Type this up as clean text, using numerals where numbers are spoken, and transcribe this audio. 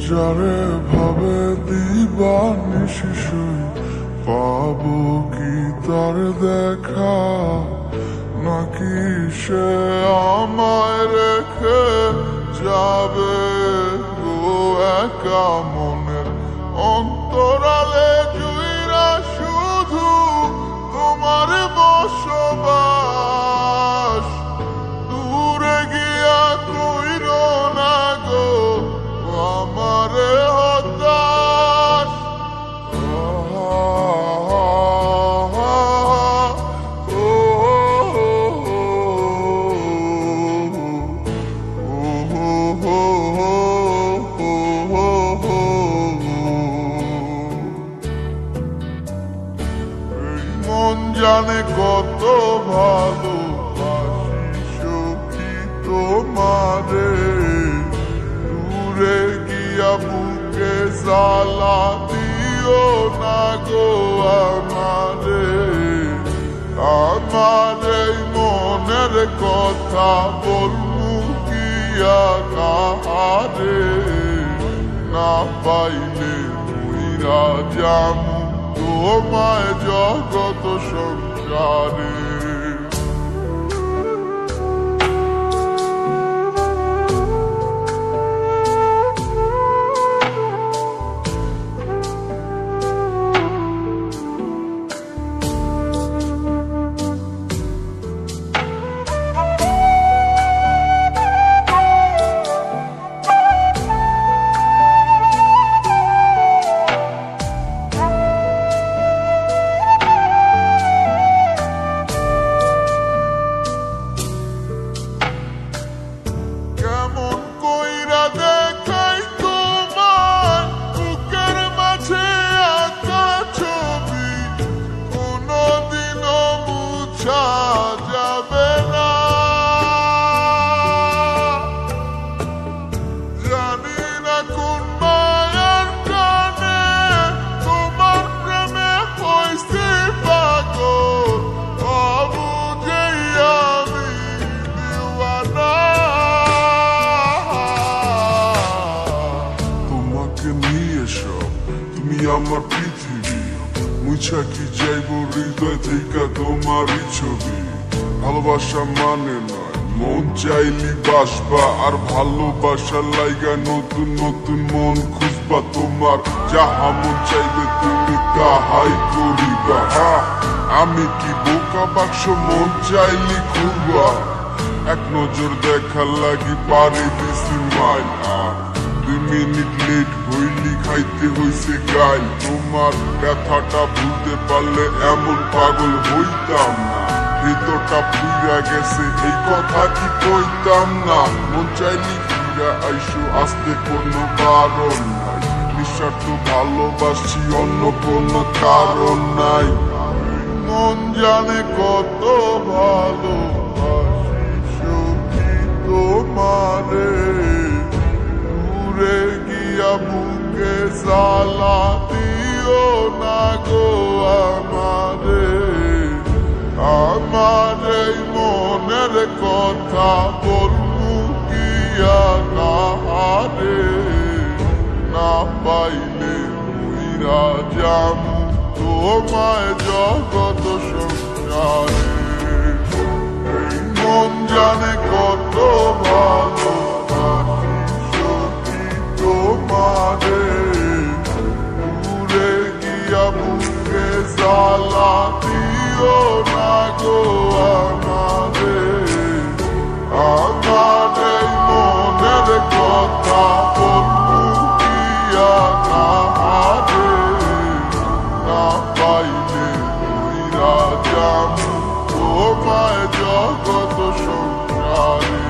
যারে ভাবে দিবানিশি শুই পাবো কি তার দেখা, নাকি সে আমায় রেখে যাবে গো একা মনের অন্তরালে জুইরা শুধু তোমার বসবাস। দূরে গিয়া কইরো না গো আমারে হতাশ। মন জানে কত ভালোবাসি সখী তোমারে, দূরে গিয়া বুকে জ্বালা দিও না গো আমারে। আমার এই মনের কথা বলমু গিয়া কাহারে, না পাইলে মুইরা যামু তোমায় জগত সংসারে। তুমি আমার পৃথিবী, মুছা কি যাইব হৃদয় থেকে তোমারই ছবি। ভালোবাসা মানে নয় মন চাইলি বাসবা, আর ভালোবাসা লাইগা নতুন নতুন মন খুঁজবা। তোমার যাহা মন চাইবে তুমি তাহাই করিবা। আমি কি বোকা বাক্স মন চাইলি খুলবা, এক নজর দেখার লাগি পারে দিছি মাইল। 2 মিনিট লেট হইলি খাইতে হইছে গাইল। তোমার ব্যথাটা ভুলতে পারলে এমন পাগল হইতাম না, ভিতরটা পুইরা গেছে এই কথা কি কইতাম না। মন চাইলি ফিরা আইসো আসতে কোনো কারণ নাই, নিঃস্বার্থ ভালোবাসি অন্য কোনো কারণ নাই। মন জানে কত ভালোবাসি সখী তোমারে, দূরে গিয়া বুকে জ্বালা দিও না গো আমারে। আমার এই মনের কথা বলমু গিয়া কাহারে, না পাইলে মুইরা যামু তোমায় জগত সংসারে। এই মন জানে কত ভালোবাসি সখী তোমারে, দূরে গিয়া বুকে জ্বালা দিও না গো আমারে। আমার এই মনের কথা বলমু গিয়া কাহারে, না পাইলে মুইরা যামু তোমায় জগত সংসারে।